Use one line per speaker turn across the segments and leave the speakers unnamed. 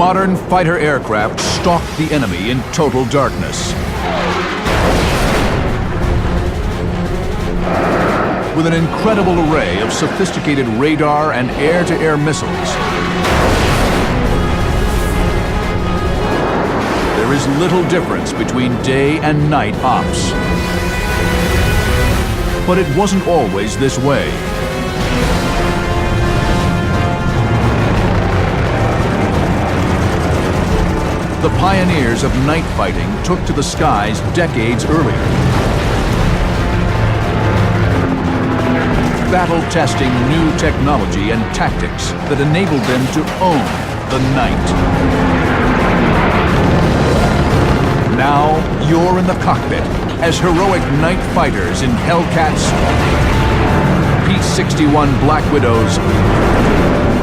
modern fighter aircraft stalked the enemy in total darkness. With an incredible array of sophisticated radar and air-to-air missiles, there is little difference between day and night ops. But it wasn't always this way. The pioneers of night fighting took to the skies decades earlier, battle-testing new technology and tactics that enabled them to own the night. Now, you're in the cockpit as heroic night fighters in Hellcats, P-61 Black Widows,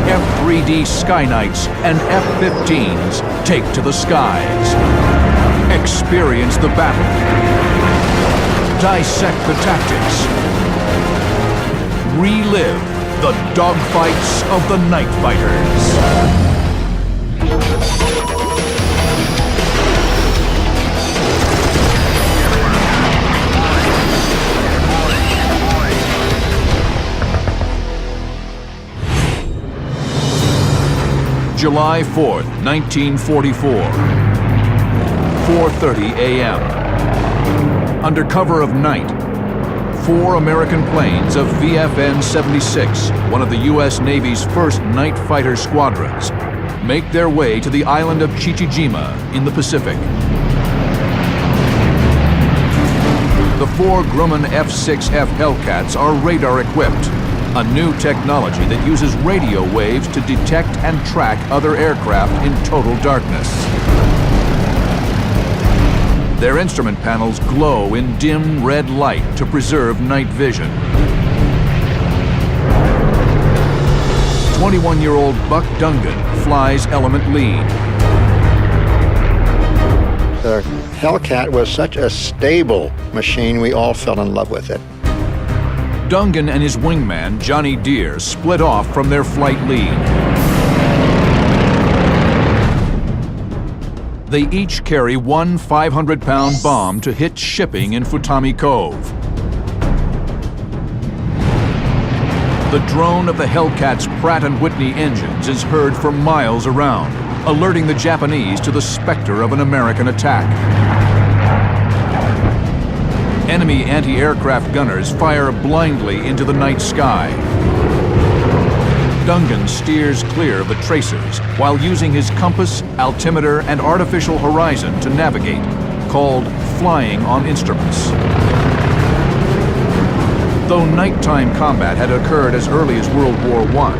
F-3D Sky Knights, and F-15s take to the skies. Experience the battle. Dissect the tactics. Relive the dogfights of the Nightfighters. July 4th, 1944, 4:30 a.m. Under cover of night, 4 American planes of VFN-76, one of the U.S. Navy's first night fighter squadrons, make their way to the island of Chichijima in the Pacific. The 4 Grumman F-6F Hellcats are radar-equipped, a new technology that uses radio waves to detect and track other aircraft in total darkness. Their instrument panels glow in dim red light to preserve night vision. 21-year-old Buck Dungan flies element lead.
The Hellcat was such a stable machine, we all fell in love with it.
Dungan and his wingman, Johnny Deere, split off from their flight lead. They each carry one 500-pound bomb to hit shipping in Futami Cove. The drone of the Hellcat's Pratt & Whitney engines is heard for miles around, alerting the Japanese to the specter of an American attack. Enemy anti-aircraft gunners fire blindly into the night sky. Dungan steers clear of the tracers while using his compass, altimeter, and artificial horizon to navigate, called flying on instruments. Though nighttime combat had occurred as early as World War I,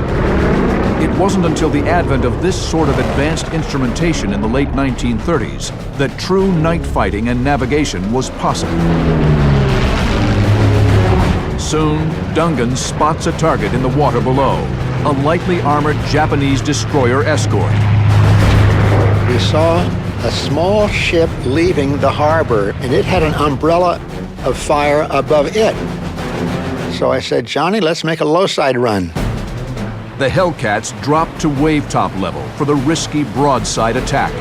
it wasn't until the advent of this sort of advanced instrumentation in the late 1930s that true night fighting and navigation was possible. Soon, Dungan spots a target in the water below, a lightly armored Japanese destroyer escort.
We saw a small ship leaving the harbor, and it had an umbrella of fire above it. So I said, Johnny, let's make a low-side run.
The Hellcats dropped to wave-top level for the risky broadside attack.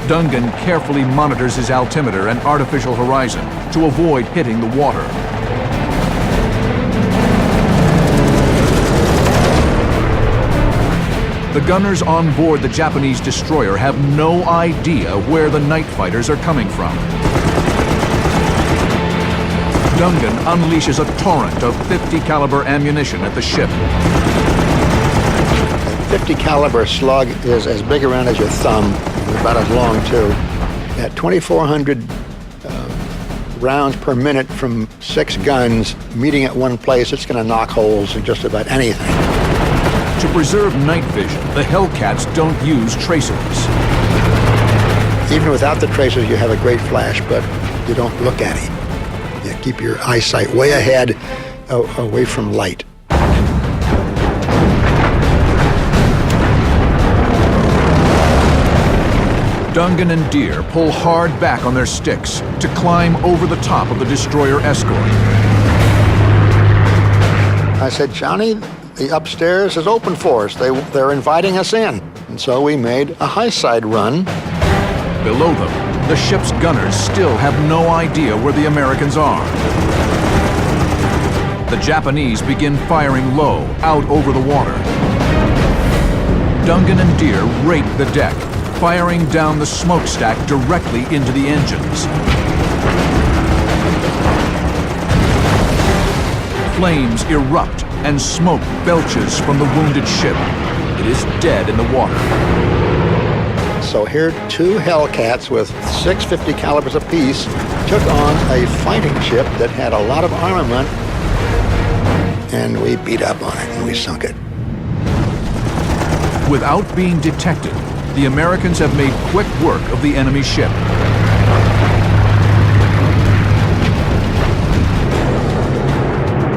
Dungan carefully monitors his altimeter and artificial horizon to avoid hitting the water. The gunners on board the Japanese destroyer have no idea where the night fighters are coming from. Dungan unleashes a torrent of .50 caliber ammunition at the ship.
A .50 caliber slug is as big around as your thumb, and about as long too. At 2,400 rounds per minute from 6 guns meeting at one place, it's going to knock holes in just about anything.
To preserve night vision, the Hellcats don't use tracers.
Even without the tracers, you have a great flash, but you don't look at it. You keep your eyesight way ahead, away from light.
Dungan and Deere pull hard back on their sticks to climb over the top of the destroyer escort.
I said, Johnny, the upstairs is open for us. They're inviting us in. And so we made a high side run.
Below them, the ship's gunners still have no idea where the Americans are. The Japanese begin firing low, out over the water. Dungan and Deere rake the deck, firing down the smokestack directly into the engines. Flames erupt and smoke belches from the wounded ship. It is dead in the water.
So here, two Hellcats with 650 calibers apiece took on a fighting ship that had a lot of armament, and we beat up on it and we sunk it.
Without being detected, the Americans have made quick work of the enemy ship.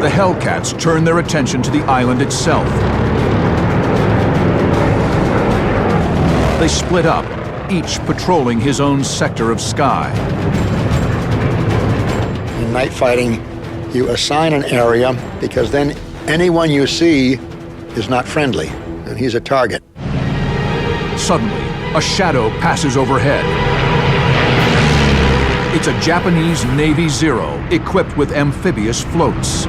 The Hellcats turn their attention to the island itself. They split up, each patrolling his own sector of sky.
In night fighting, you assign an area because then anyone you see is not friendly, and he's a target.
Suddenly, a shadow passes overhead. It's a Japanese Navy Zero equipped with amphibious floats.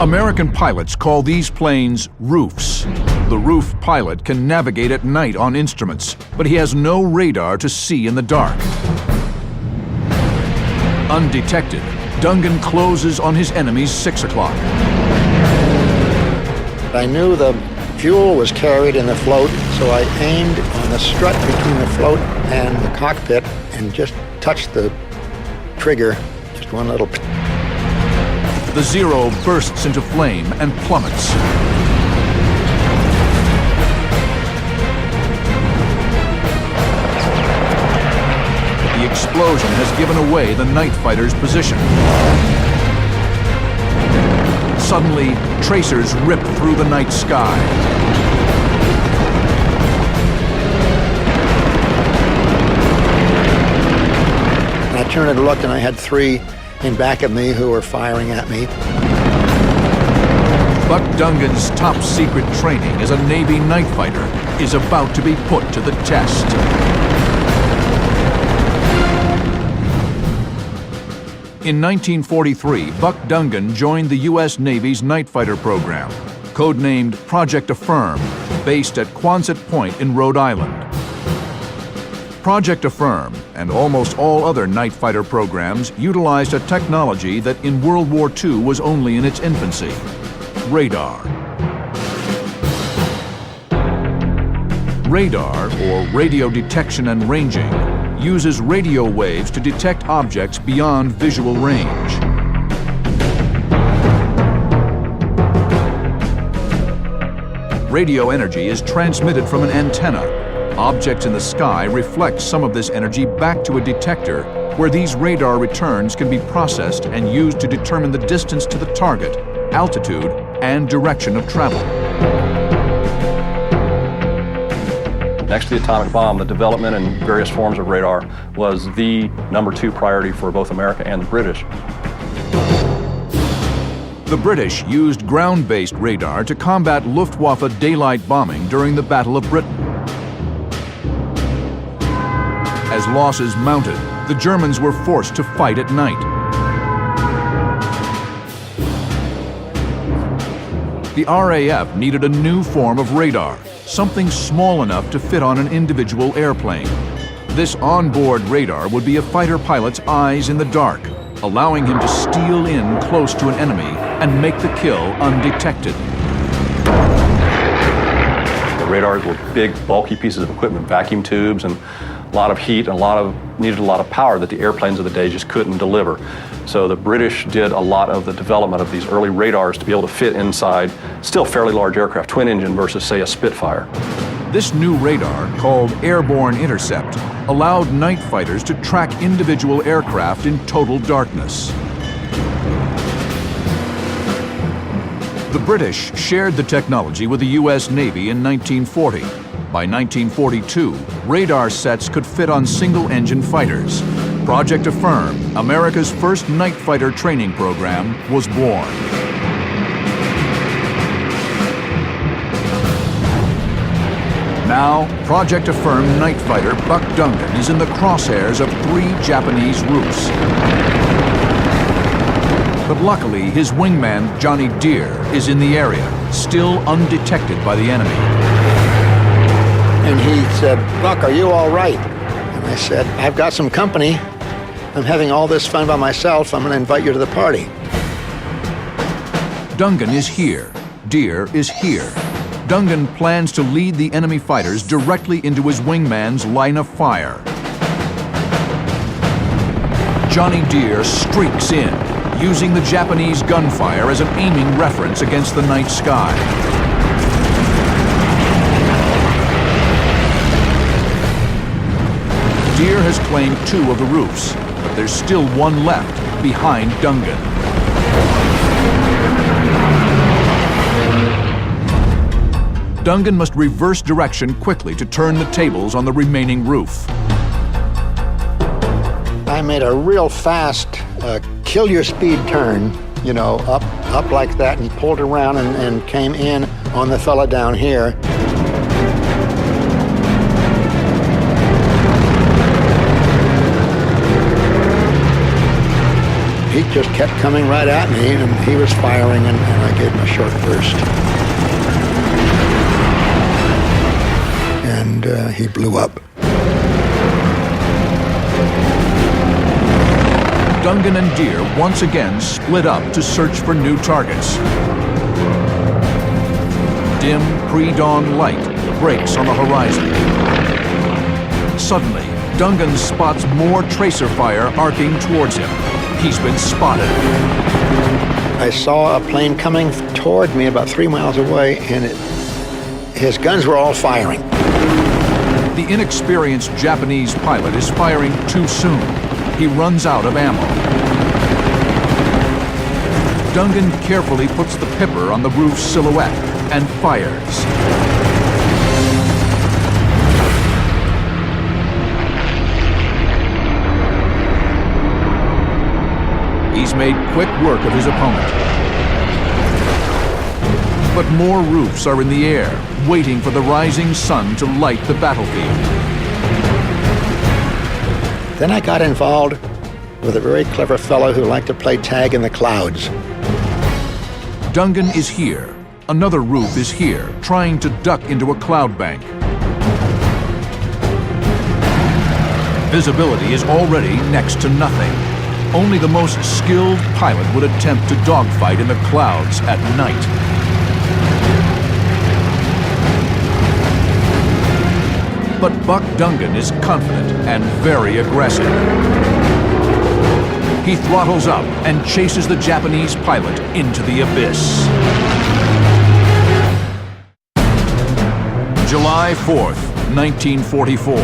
American pilots call these planes roofs. The roof pilot can navigate at night on instruments, but he has no radar to see in the dark. Undetected, Dungan closes on his enemy's 6 o'clock.
I knew the fuel was carried in the float, so I aimed on the strut between the float and the cockpit and just touched the trigger, just one little.
The Zero bursts into flame and plummets. The explosion has given away the Nightfighters' position. Suddenly, tracers rip through the night sky.
I turned and looked, and I had three in back of me who were firing at me.
Buck Dungan's top-secret training as a Navy night fighter is about to be put to the test. In 1943, Buck Dungan joined the U.S. Navy's night fighter program, codenamed Project Affirm, based at Quonset Point in Rhode Island. Project Affirm and almost all other night fighter programs utilized a technology that in World War II was only in its infancy: radar. Radar, or radio detection and ranging, uses radio waves to detect objects beyond visual range. Radio energy is transmitted from an antenna. Objects in the sky reflect some of this energy back to a detector, where these radar returns can be processed and used to determine the distance to the target, altitude, and direction of travel.
Next to the atomic bomb, the development and various forms of radar was the #2 priority for both America and the British.
The British used ground-based radar to combat Luftwaffe daylight bombing during the Battle of Britain. As losses mounted, the Germans were forced to fight at night. The RAF needed a new form of radar, something small enough to fit on an individual airplane. This onboard radar would be a fighter pilot's eyes in the dark, allowing him to steal in close to an enemy and make the kill undetected.
The radars were big, bulky pieces of equipment, vacuum tubes, and a lot of heat and needed a lot of power that the airplanes of the day just couldn't deliver. So the British did a lot of the development of these early radars to be able to fit inside still fairly large aircraft, twin engine versus, say, a Spitfire.
This new radar, called Airborne Intercept, allowed night fighters to track individual aircraft in total darkness. The British shared the technology with the U.S. Navy in 1940. By 1942, radar sets could fit on single-engine fighters. Project Affirm, America's first night fighter training program, was born. Now, Project Affirm night fighter Buck Dungan is in the crosshairs of 3 Japanese roofs. But luckily, his wingman, Johnny Deere, is in the area, still undetected by the enemy.
And he said, "Buck, are you all right?" And I said, "I've got some company. I'm having all this fun by myself. I'm going to invite you to the party."
Dungan is here. Deere is here. Dungan plans to lead the enemy fighters directly into his wingman's line of fire. Johnny Deere streaks in, using the Japanese gunfire as an aiming reference against the night sky. Deere has claimed 2 of the roofs, but there's still one left, behind Dungan. Dungan must reverse direction quickly to turn the tables on the remaining roof.
I made a real fast, kill your speed turn, you know, up like that, and pulled around and came in on the fella down here. He just kept coming right at me, and he was firing, and I gave him a short burst. And he blew up.
Dungan and Deere once again split up to search for new targets. Dim pre-dawn light breaks on the horizon. Suddenly, Dungan spots more tracer fire arcing towards him. He's been spotted.
I saw a plane coming toward me about 3 miles away, and his guns were all firing.
The inexperienced Japanese pilot is firing too soon. He runs out of ammo. Dungan carefully puts the pipper on the roof's silhouette and fires. He's made quick work of his opponent. But more roofs are in the air, waiting for the rising sun to light the battlefield.
Then I got involved with a very clever fellow who liked to play tag in the clouds.
Dungan is here. Another roof is here, trying to duck into a cloud bank. Visibility is already next to nothing. Only the most skilled pilot would attempt to dogfight in the clouds at night. But Buck Dungan is confident and very aggressive. He throttles up and chases the Japanese pilot into the abyss. July 4th, 1944.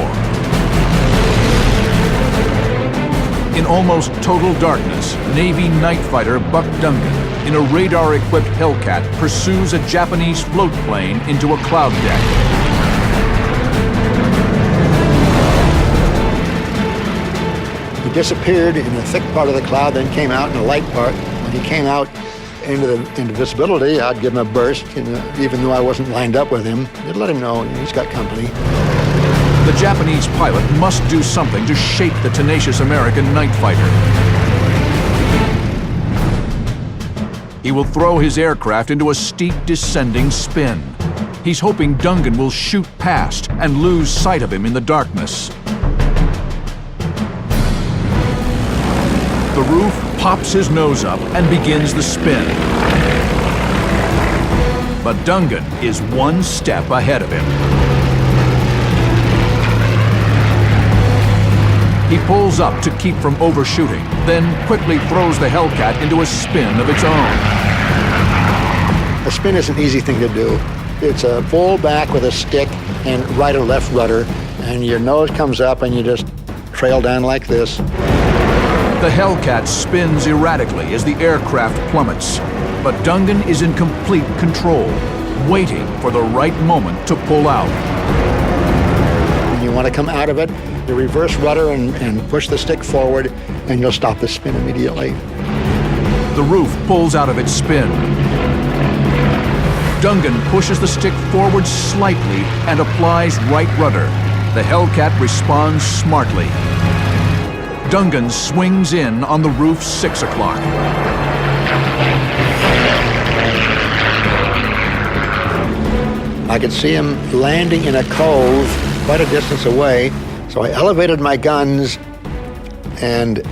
In almost total darkness, Navy night fighter Buck Dungan, in a radar-equipped Hellcat, pursues a Japanese float plane into a cloud deck.
He disappeared in a thick part of the cloud, then came out in a light part. When he came out into visibility, I'd give him a burst, even though I wasn't lined up with him. I'd let him know he's got company.
The Japanese pilot must do something to shake the tenacious American night fighter. He will throw his aircraft into a steep descending spin. He's hoping Dungan will shoot past and lose sight of him in the darkness. The roof pops his nose up and begins the spin. But Dungan is one step ahead of him. He pulls up to keep from overshooting, then quickly throws the Hellcat into a spin of its own.
A spin is an easy thing to do. It's a full back with a stick and right or left rudder, and your nose comes up and you just trail down like this.
The Hellcat spins erratically as the aircraft plummets, but Dungan is in complete control, waiting for the right moment to pull out.
When you want to come out of it, you reverse rudder and push the stick forward, and you'll stop the spin immediately.
The roof pulls out of its spin. Dungan pushes the stick forward slightly and applies right rudder. The Hellcat responds smartly. Dungan swings in on the roof 6 o'clock.
I could see him landing in a cove quite a distance away, so I elevated my guns and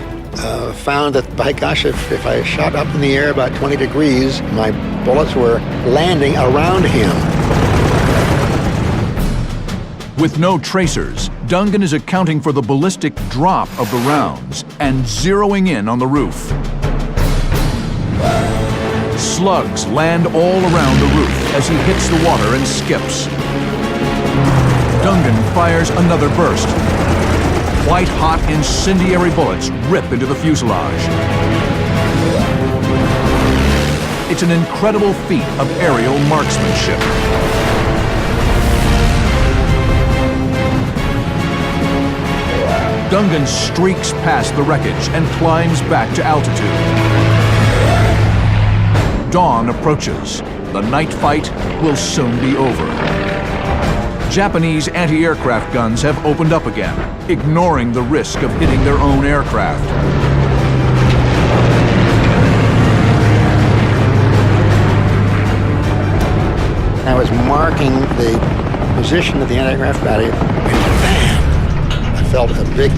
found that, by gosh, if I shot up in the air about 20 degrees, my bullets were landing around him.
With no tracers, Dungan is accounting for the ballistic drop of the rounds and zeroing in on the roof. Slugs land all around the roof as he hits the water and skips. Dungan fires another burst. White-hot incendiary bullets rip into the fuselage. It's an incredible feat of aerial marksmanship. Dungan streaks past the wreckage and climbs back to altitude. Dawn approaches. The night fight will soon be over. Japanese anti-aircraft guns have opened up again, ignoring the risk of hitting their own aircraft.
I was marking the position of the anti-aircraft battery, and bam! I felt a big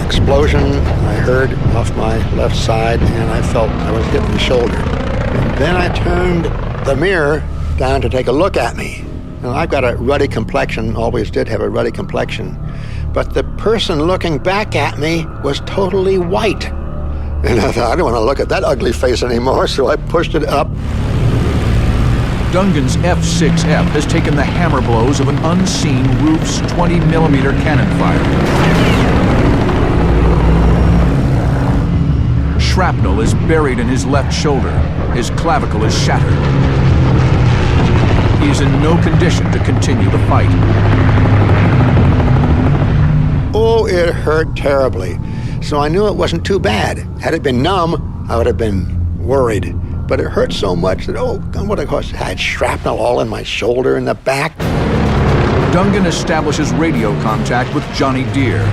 explosion. I heard off my left side, and I felt I was hit in the shoulder. And then I turned the mirror down to take a look at me. Now, I've got a ruddy complexion, always did have a ruddy complexion, but the person looking back at me was totally white. And I thought, I don't want to look at that ugly face anymore, so I pushed it up.
Dungan's F-6F has taken the hammer blows of an unseen roof's 20mm cannon fire. Shrapnel is buried in his left shoulder. His clavicle is shattered. He is in no condition to continue the fight.
Oh, it hurt terribly. So I knew it wasn't too bad. Had it been numb, I would have been worried. But it hurt so much that, oh, what of course, I had shrapnel all in my shoulder and the back.
Dungan establishes radio contact with Johnny Deere.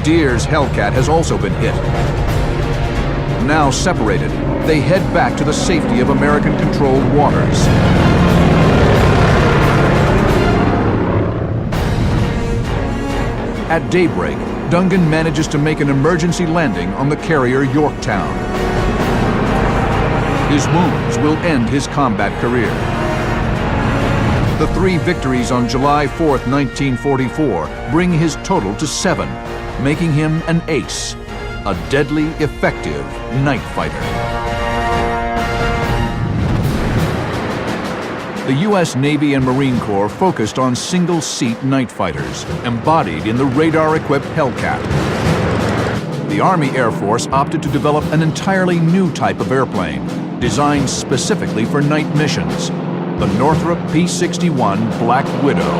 Deere's Hellcat has also been hit. Now separated, they head back to the safety of American-controlled waters. At daybreak, Dungan manages to make an emergency landing on the carrier Yorktown. His wounds will end his combat career. The 3 victories on July 4th, 1944 bring his total to 7, making him an ace, a deadly effective night fighter. The U.S. Navy and Marine Corps focused on single-seat night fighters, embodied in the radar-equipped Hellcat. The Army Air Force opted to develop an entirely new type of airplane, designed specifically for night missions, the Northrop P-61 Black Widow.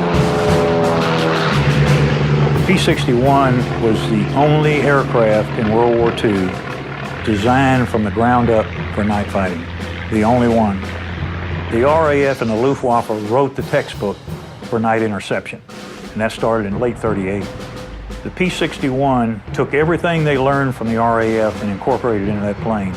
P-61 was the only aircraft in World War II designed from the ground up for night fighting, the only one. The RAF and the Luftwaffe wrote the textbook for night interception, and that started in late '38. The P-61 took everything they learned from the RAF and incorporated it into that plane.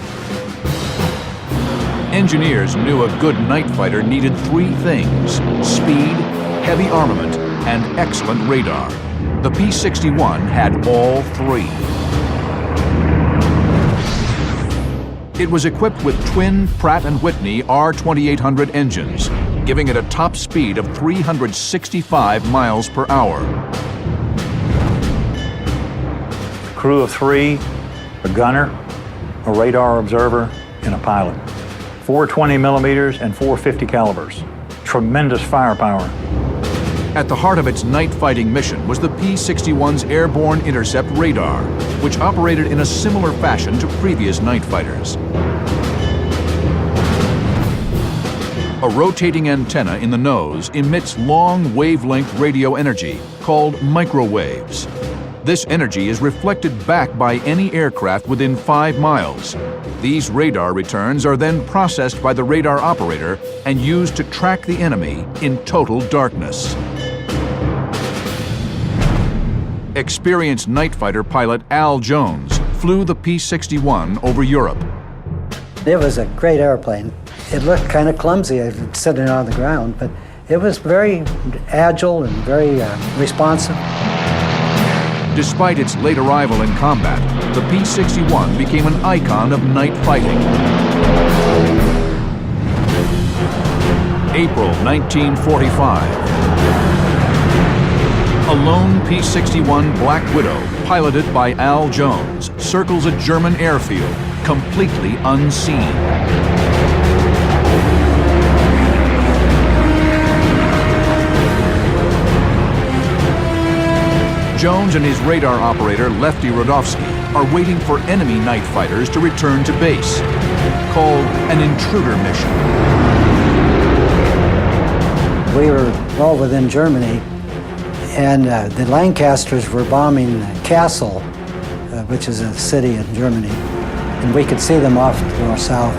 Engineers knew a good night fighter needed 3 things: speed, heavy armament, and excellent radar. The P-61 had all 3. It was equipped with twin Pratt & Whitney R2800 engines, giving it a top speed of 365 miles per hour.
Crew of 3, a gunner, a radar observer, and a pilot. 4 20mm and 4 50 calibers. Tremendous firepower.
At the heart of its night fighting mission was the P-61's airborne intercept radar, which operated in a similar fashion to previous night fighters. A rotating antenna in the nose emits long wavelength radio energy called microwaves. This energy is reflected back by any aircraft within 5 miles. These radar returns are then processed by the radar operator and used to track the enemy in total darkness. Experienced night fighter pilot Al Jones flew the P-61 over Europe.
It was a great airplane. It looked kind of clumsy sitting on the ground, but it was very agile and very responsive.
Despite its late arrival in combat, the P-61 became an icon of night fighting. April 1945. A lone P-61 Black Widow, piloted by Al Jones, circles a German airfield, completely unseen. Jones and his radar operator, Lefty Rodofsky, are waiting for enemy night fighters to return to base, called an intruder mission.
We were well within Germany, and the Lancasters were bombing Kassel, which is a city in Germany, and we could see them off to our south.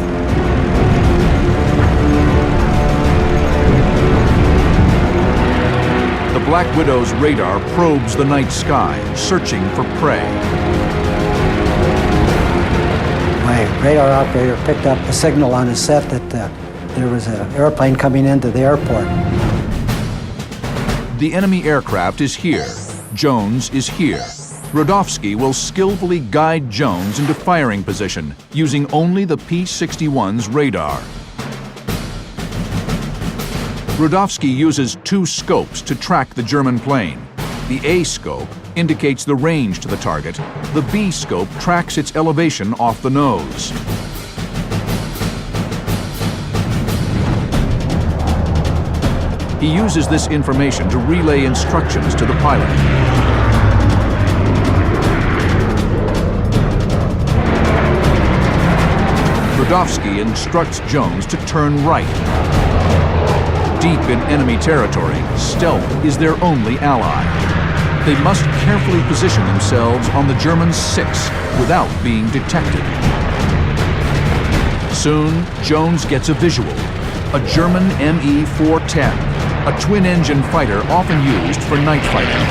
The Black Widow's radar probes the night sky, searching for prey.
My radar operator picked up a signal on his set that there was an airplane coming into the airport.
The enemy aircraft is here. Jones is here. Rodofsky will skillfully guide Jones into firing position, using only the P-61's radar. Rodofsky uses 2 scopes to track the German plane. The A scope indicates the range to the target. The B scope tracks its elevation off the nose. He uses this information to relay instructions to the pilot. Rodofsky instructs Jones to turn right. Deep in enemy territory, stealth is their only ally. They must carefully position themselves on the German 6 without being detected. Soon, Jones gets a visual. A German Me-410, a twin-engine fighter often used for night fighting.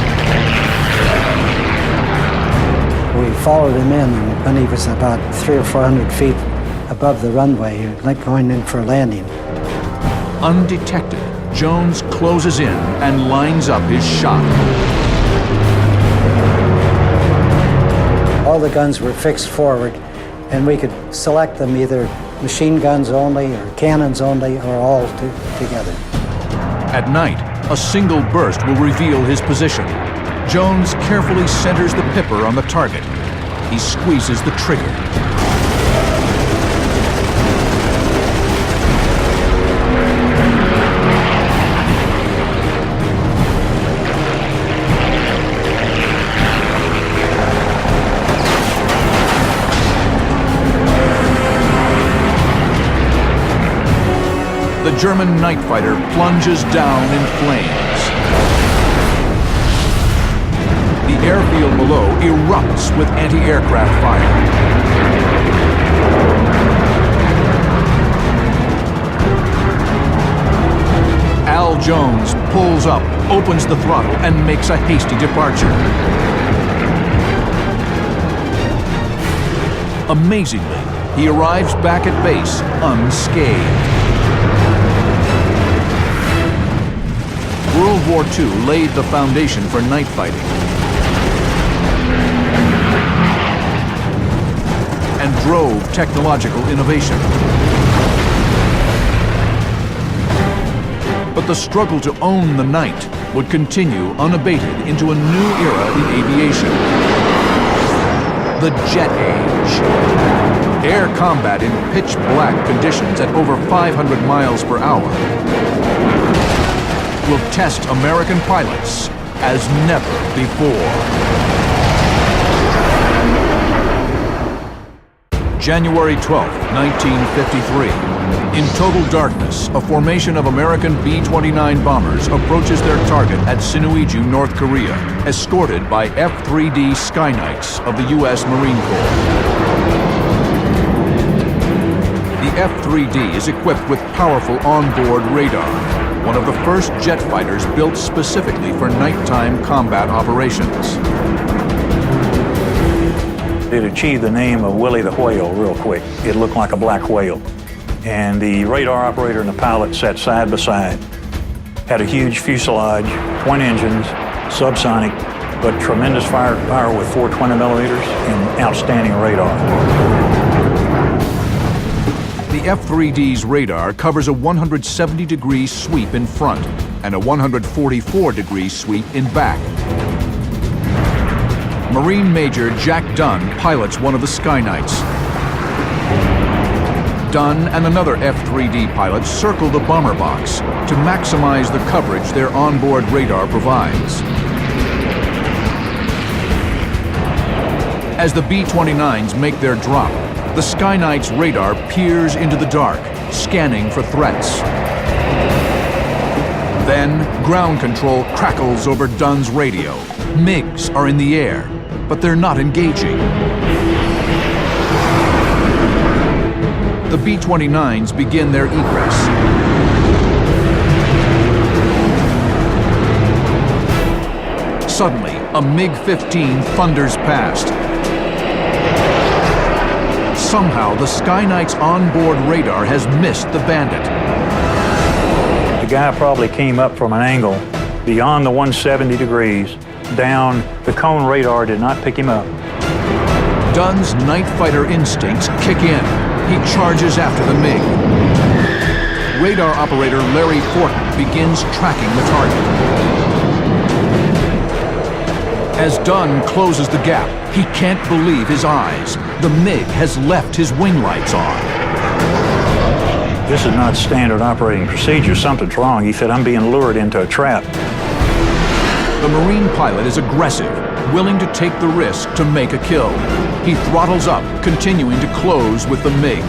We followed him in, and when he was about 300 or 400 feet above the runway, like going in for a landing.
Undetected, Jones closes in and lines up his shot.
All the guns were fixed forward, and we could select them either machine guns only or cannons only or all together.
At night, a single burst will reveal his position. Jones carefully centers the pipper on the target. He squeezes the trigger. The German night fighter plunges down in flames. The airfield below erupts with anti-aircraft fire. Al Jones pulls up, opens the throttle, and makes a hasty departure. Amazingly, he arrives back at base unscathed. World War II laid the foundation for night fighting and drove technological innovation. But the struggle to own the night would continue unabated into a new era in aviation. The jet age. Air combat in pitch black conditions at over 500 miles per hour will test American pilots as never before. January 12, 1953. In total darkness, a formation of American B-29 bombers approaches their target at Sinuiju, North Korea, escorted by F-3D Sky Knights of the U.S. Marine Corps. The F-3D is equipped with powerful onboard radar, one of the first jet fighters built specifically for nighttime combat operations.
It achieved the name of Willie the Whale real quick. It looked like a black whale. And the radar operator and the pilot sat side by side. Had a huge fuselage, twin engines, subsonic, but tremendous firepower with 420 millimeters and outstanding radar.
The F-3D's radar covers a 170-degree sweep in front and a 144-degree sweep in back. Marine Major Jack Dunn pilots one of the Sky Knights. Dunn and another F-3D pilot circle the bomber box to maximize the coverage their onboard radar provides. As the B-29s make their drop, the Sky Knight's radar peers into the dark, scanning for threats. Then, ground control crackles over Dunn's radio. MiGs are in the air, but they're not engaging. The B-29s begin their egress. Suddenly, a MiG-15 thunders past. Somehow, the Sky Knight's onboard radar has missed the bandit.
The guy probably came up from an angle beyond the 170 degrees, down. The cone radar did not pick him up.
Dunn's night fighter instincts kick in. He charges after the MiG. Radar operator Larry Fortin begins tracking the target. As Dunn closes the gap, he can't believe his eyes. The MiG has left his wing lights on.
This is not standard operating procedure. Something's wrong. He said, I'm being lured into a trap.
The Marine pilot is aggressive, willing to take the risk to make a kill. He throttles up, continuing to close with the MiG.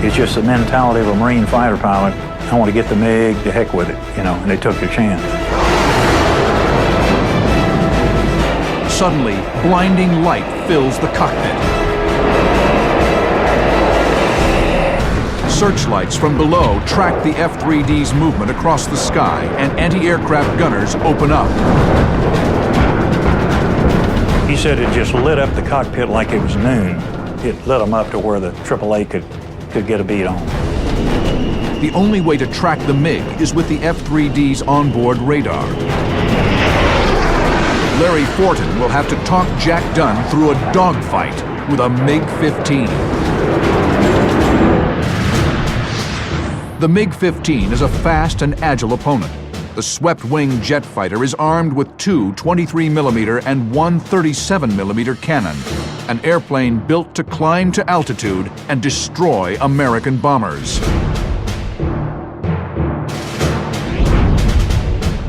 It's just the mentality of a Marine fighter pilot. I want to get the MiG, to heck with it, and they took their chance.
Suddenly, blinding light fills the cockpit. Searchlights from below track the F-3D's movement across the sky, and anti-aircraft gunners open up.
He said it just lit up the cockpit like it was noon. It lit them up to where the AAA could get a beat on.
The only way to track the MiG is with the F-3D's onboard radar. Larry Fortin will have to talk Jack Dunn through a dogfight with a MiG-15. The MiG-15 is a fast and agile opponent. The swept-wing jet fighter is armed with two 23mm and one 37mm cannon, an airplane built to climb to altitude and destroy American bombers.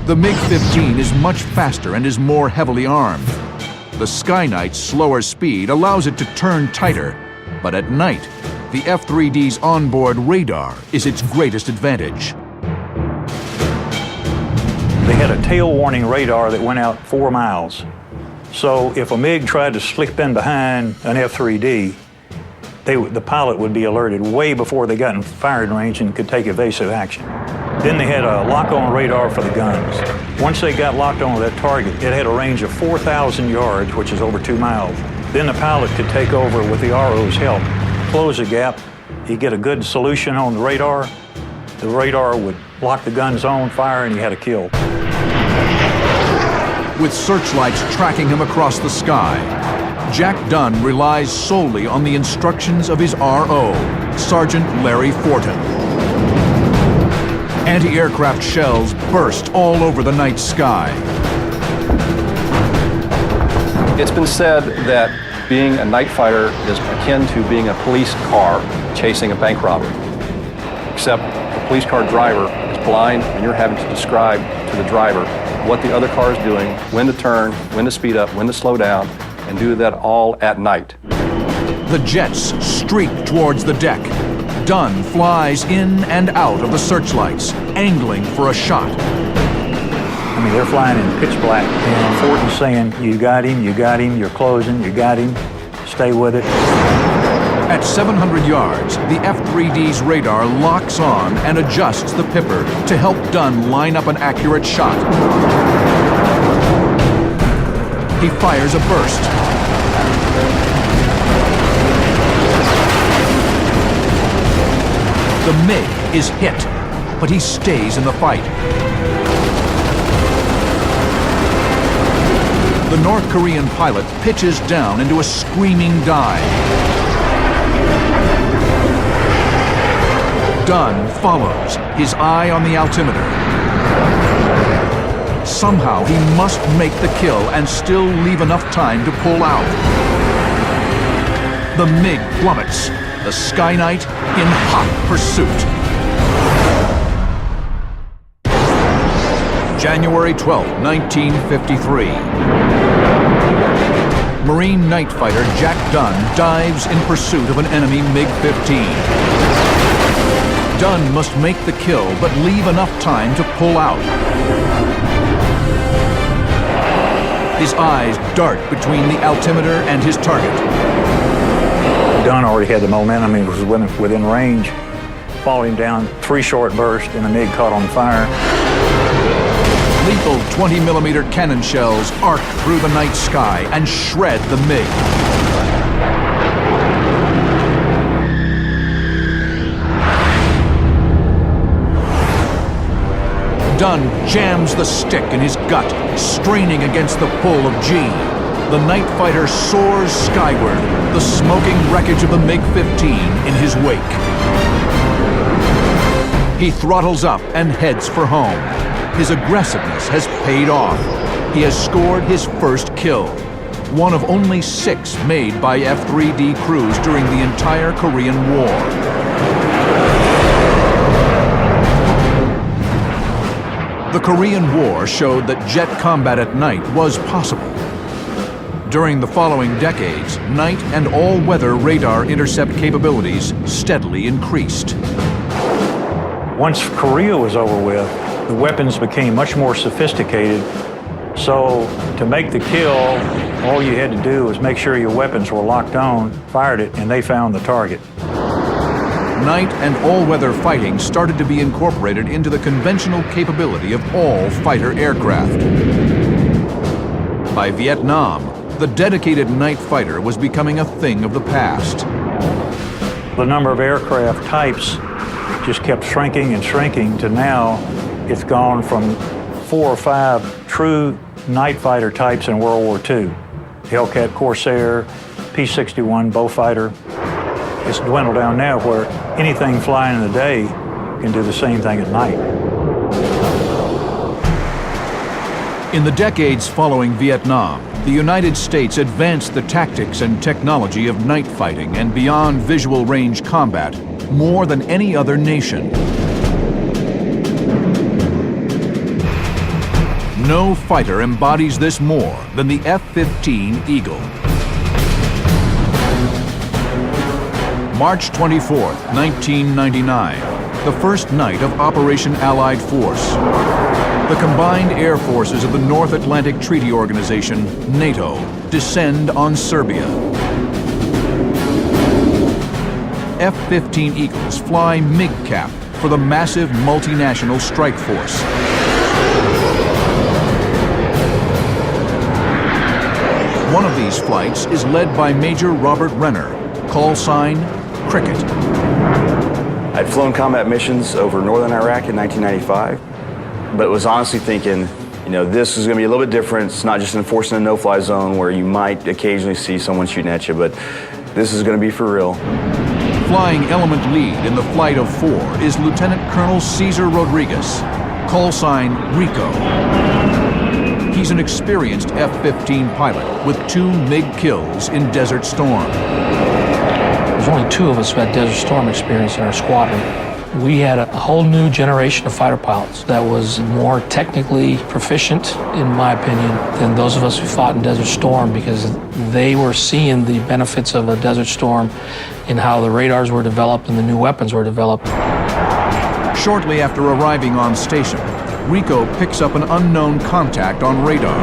The MiG-15 is much faster and is more heavily armed. The Sky Knight's slower speed allows it to turn tighter, but at night, the F-3D's onboard radar is its greatest advantage.
They had a tail warning radar that went out 4 miles. So if a MiG tried to slip in behind an F-3D, the pilot would be alerted way before they got in firing range and could take evasive action. Then they had a lock-on radar for the guns. Once they got locked onto that target, it had a range of 4,000 yards, which is over 2 miles. Then the pilot could take over with the RO's help, close the gap. He'd get a good solution on the radar. The radar would lock the guns on, fire, and he had a kill.
With searchlights tracking him across the sky, Jack Dunn relies solely on the instructions of his RO, Sergeant Larry Fortin. Anti-aircraft shells burst all over the night sky.
It's been said that being a night fighter is akin to being a police car chasing a bank robber. Except the police car driver is blind and you're having to describe to the driver what the other car is doing, when to turn, when to speed up, when to slow down, and do that all at night.
The jets streak towards the deck. Dunn flies in and out of the searchlights, angling for a shot.
I mean, they're flying in pitch black, and Fortin's saying, you got him, you're closing, you got him, stay with it.
At 700 yards, the F-3D's radar locks on and adjusts the pipper to help Dunn line up an accurate shot. He fires a burst. The MiG is hit, but he stays in the fight. The North Korean pilot pitches down into a screaming dive. Dunn follows, his eye on the altimeter. Somehow he must make the kill and still leave enough time to pull out. The MiG plummets, the Sky Knight in hot pursuit. January 12, 1953. Marine night fighter Jack Dunn dives in pursuit of an enemy MiG-15. Dunn must make the kill, but leave enough time to pull out. His eyes dart between the altimeter and his target.
Dunn already had the momentum. He was within range. Followed him down 3 short bursts, and the MiG caught on fire.
Lethal 20-millimeter cannon shells arc through the night sky and shred the MiG. Dunn jams the stick in his gut, straining against the pull of G. The night fighter soars skyward, the smoking wreckage of the MiG-15 in his wake. He throttles up and heads for home. His aggressiveness has paid off. He has scored his first kill, one of only 6 made by F-3D crews during the entire Korean War. The Korean War showed that jet combat at night was possible. During the following decades, night and all-weather radar intercept capabilities steadily increased.
Once Korea was over with, the weapons became much more sophisticated. So to make the kill, all you had to do was make sure your weapons were locked on, fired it, and they found the target.
Night and all-weather fighting started to be incorporated into the conventional capability of all fighter aircraft. By Vietnam, the dedicated night fighter was becoming a thing of the past.
The number of aircraft types just kept shrinking and shrinking to now it's gone from 4 or 5 true night fighter types in World War II. Hellcat Corsair, P-61 Beaufighter. It's dwindled down now where anything flying in the day can do the same thing at night.
In the decades following Vietnam, the United States advanced the tactics and technology of night fighting and beyond visual range combat more than any other nation. No fighter embodies this more than the F-15 Eagle. March 24, 1999, the first night of Operation Allied Force. The combined air forces of the North Atlantic Treaty Organization, NATO, descend on Serbia. F-15 Eagles fly MiG-cap for the massive multinational strike force. One of these flights is led by Major Robert Renner, call sign Cricket.
I'd flown combat missions over northern Iraq in 1995, but was honestly thinking, you know, this is going to be a little bit different. It's not just enforcing a no-fly zone where you might occasionally see someone shooting at you, but this is going to be for real.
Flying element lead in the flight of 4 is Lieutenant Colonel Cesar Rodriguez, call sign Rico. He's an experienced F-15 pilot with 2 MiG kills in Desert Storm.
There's only 2 of us who had Desert Storm experience in our squadron. We had a whole new generation of fighter pilots that was more technically proficient, in my opinion, than those of us who fought in Desert Storm, because they were seeing the benefits of a Desert Storm in how the radars were developed and the new weapons were developed.
Shortly after arriving on station, Rico picks up an unknown contact on radar.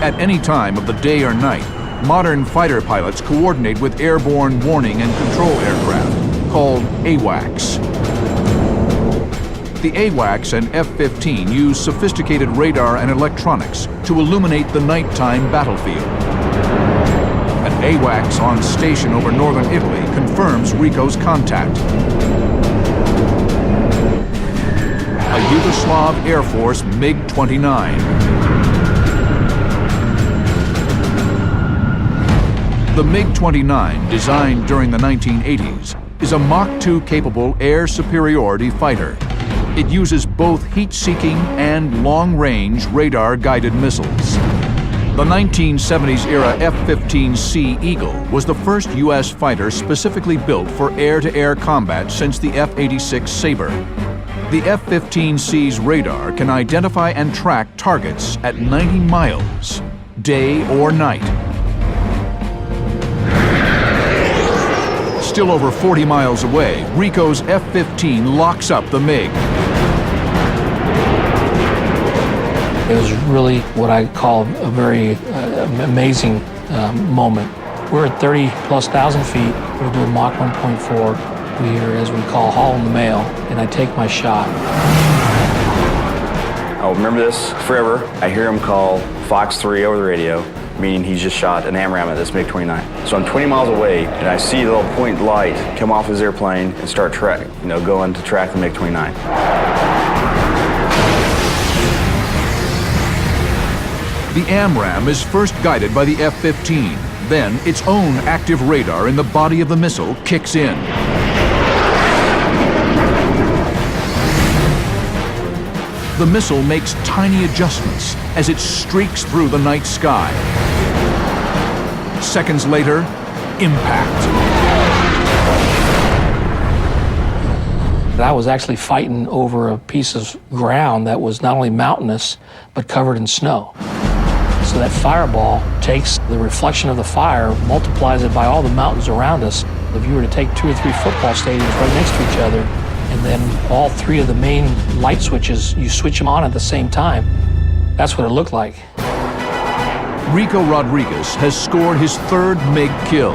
At any time of the day or night, modern fighter pilots coordinate with airborne warning and control aircraft, called AWACS. The AWACS and F-15 use sophisticated radar and electronics to illuminate the nighttime battlefield. An AWACS on station over northern Italy confirms Rico's contact. A Yugoslav Air Force MiG-29. The MiG-29, designed during the 1980s, is a Mach 2 capable air superiority fighter. It uses both heat-seeking and long-range radar-guided missiles. The 1970s era F-15C Eagle was the first U.S. fighter specifically built for air-to-air combat since the F-86 Sabre. The F-15C's radar can identify and track targets at 90 miles, day or night. Still over 40 miles away, Rico's F-15 locks up the MiG.
It was really what I call a very amazing moment. We're at 30,000+ feet. We're doing Mach 1.4. We are, as we call, hauling the mail, and I take my shot.
I'll remember this forever. I hear him call Fox 3 over the radio, meaning he's just shot an AMRAAM at this MiG-29. So I'm 20 miles away, and I see the little point light come off his airplane and start going to track the MiG-29.
The AMRAAM is first guided by the F-15. Then its own active radar in the body of the missile kicks in. The missile makes tiny adjustments as it streaks through the night sky. Seconds later, impact.
I was actually fighting over a piece of ground that was not only mountainous, but covered in snow. So that fireball takes the reflection of the fire, multiplies it by all the mountains around us. If you were to take 2 or 3 football stadiums right next to each other, and then all 3 of the main light switches, you switch them on at the same time, that's what it looked like.
Rico Rodriguez has scored his 3rd MiG kill.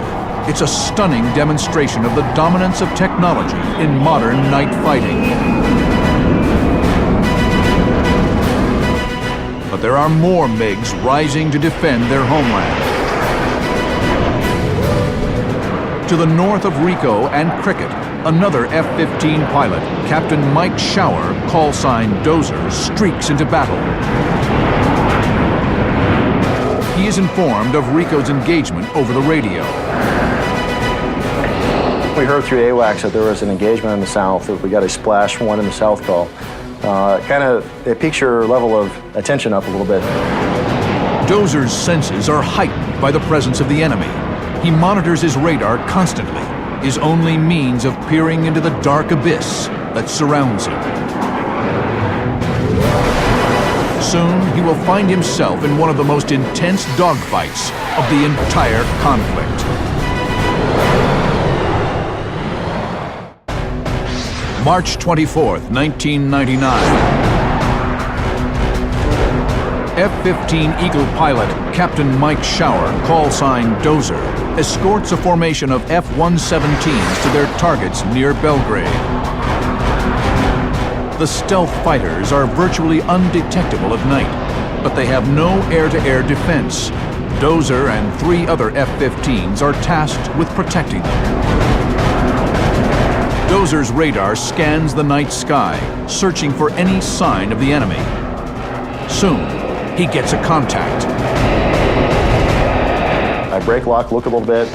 It's a stunning demonstration of the dominance of technology in modern night fighting. But there are more MiGs rising to defend their homeland. To the north of Rico and Cricket, another F-15 pilot, Captain Mike Shower, call sign Dozer, streaks into battle. He is informed of Rico's engagement over the radio.
We heard through AWACS that there was an engagement in the south, that we got a splash 1 in the south call. It piques your level of attention up a little bit.
Dozer's senses are heightened by the presence of the enemy. He monitors his radar constantly, his only means of peering into the dark abyss that surrounds him. Soon, he will find himself in one of the most intense dogfights of the entire conflict. March 24th, 1999. F-15 Eagle pilot Captain Mike Shower, call sign Dozer, escorts a formation of F-117s to their targets near Belgrade. The stealth fighters are virtually undetectable at night, but they have no air-to-air defense. Dozer and 3 other F-15s are tasked with protecting them. Dozer's radar scans the night sky, searching for any sign of the enemy. Soon, he gets a contact.
I brake lock, look a little bit.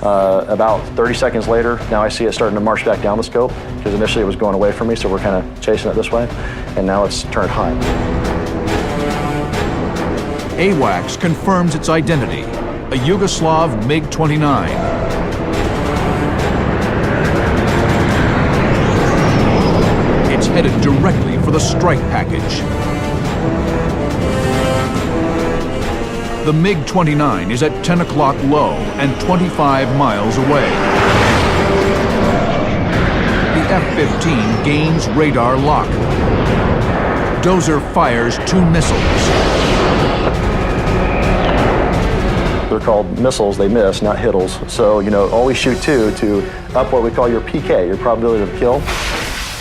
About 30 seconds later, now I see it starting to march back down the scope, because initially it was going away from me, so we're kind of chasing it this way, and now it's turned high.
AWACS confirms its identity, a Yugoslav MiG-29. the strike package. The MiG-29 is at 10 o'clock low and 25 miles away. The F-15 gains radar lock. Dozer fires 2 missiles.
They're called missiles, they miss, not hittles. So, always shoot 2 to up what we call your PK, your probability of kill.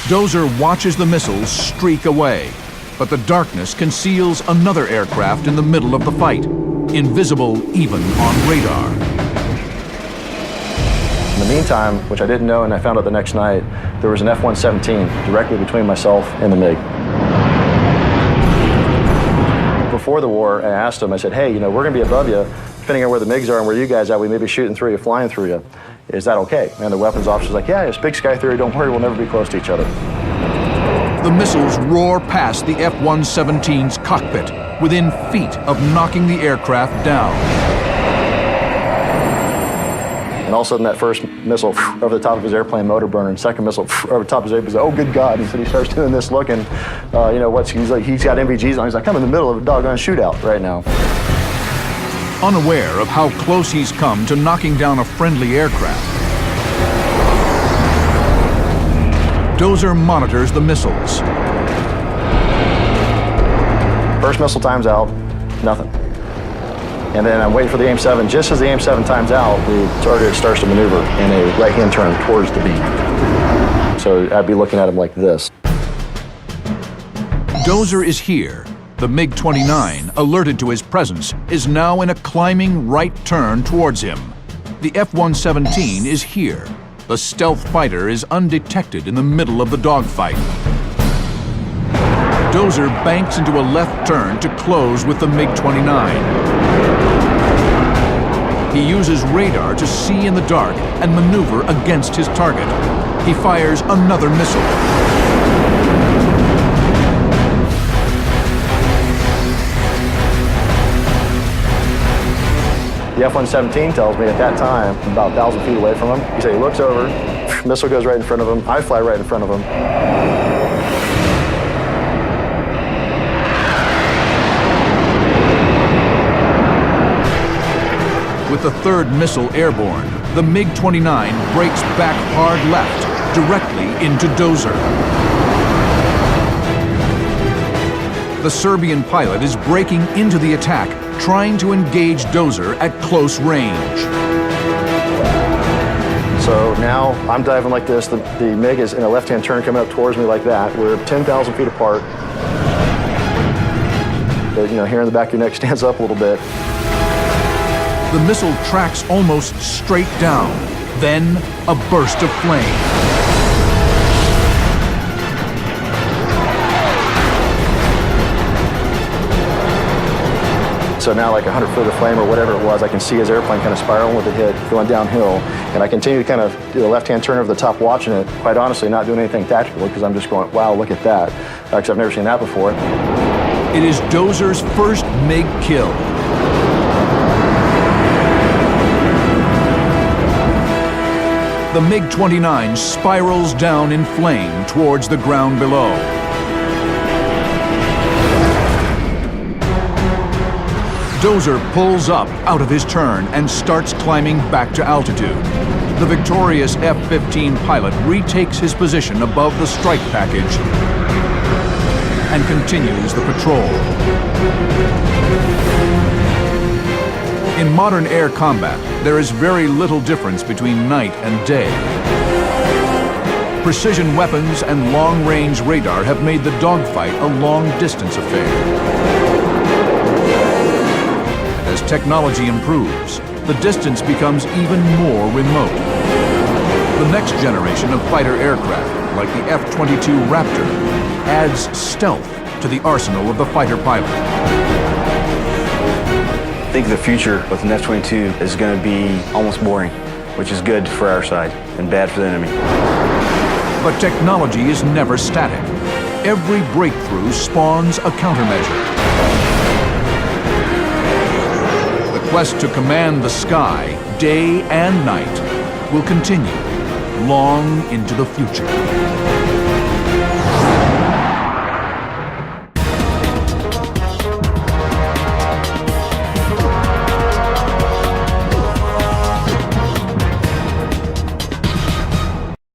Dozer watches the missiles streak away, but the darkness conceals another aircraft in the middle of the fight, invisible even on radar.
In the meantime, which I didn't know and I found out the next night, there was an F-117 directly between myself and the MiG. Before the war, I asked him, I said, hey, we're going to be above you. Depending on where the MiGs are and where you guys are, we may be shooting through you, flying through you. Is that okay? And the weapons officer's like, yeah, it's big sky theory, don't worry, we'll never be close to each other.
The missiles roar past the F-117's cockpit, within feet of knocking the aircraft down.
And all of a sudden, that first missile over the top of his airplane motor burner, and second missile over the top of his airplane. Oh, good God! He said he starts doing this, looking. He's like, he's got NVGs on. He's like, I'm in the middle of a doggone shootout right now.
Unaware of how close he's come to knocking down a friendly aircraft, Dozer monitors the missiles.
First missile times out, nothing. And then I'm waiting for the AIM-7. Just as the AIM-7 times out, the target starts to maneuver in a right-hand turn towards the beam. So I'd be looking at him like this.
Dozer is here. The MiG-29, alerted to his presence, is now in a climbing right turn towards him. The F-117 is here. The stealth fighter is undetected in the middle of the dogfight. Dozer banks into a left turn to close with the MiG-29. He uses radar to see in the dark and maneuver against his target. He fires another missile.
The F-117 tells me at that time, about 1,000 feet away from him, he said he looks over, missile goes right in front of him, I fly right in front of him.
With the third missile airborne, the MiG-29 breaks back hard left, directly into Dozer. The Serbian pilot is breaking into the attack, trying to engage Dozer at close range.
So now I'm diving like this. The MiG is in a left-hand turn coming up towards me like that. We're 10,000 feet apart. But, hair in the back of your neck stands up a little bit.
The missile tracks almost straight down, then a burst of flame.
So now, like 100 foot of flame or whatever it was, I can see his airplane kind of spiraling with the hit, going downhill. And I continue to kind of do the left-hand turn over the top, watching it. Quite honestly, not doing anything tactical, because I'm just going, wow, look at that. Because I've never seen that before.
It is Dozer's first MiG kill. The MiG-29 spirals down in flame towards the ground below. Dozer pulls up out of his turn and starts climbing back to altitude. The victorious F-15 pilot retakes his position above the strike package and continues the patrol. In modern air combat, there is very little difference between night and day. Precision weapons and long-range radar have made the dogfight a long-distance affair. As technology improves, the distance becomes even more remote. The next generation of fighter aircraft, like the F-22 Raptor, adds stealth to the arsenal of the fighter pilot.
I think the future with an F-22 is going to be almost boring, which is good for our side and bad for the enemy.
But technology is never static. Every breakthrough spawns a countermeasure. The quest to command the sky, day and night, will continue long into the future.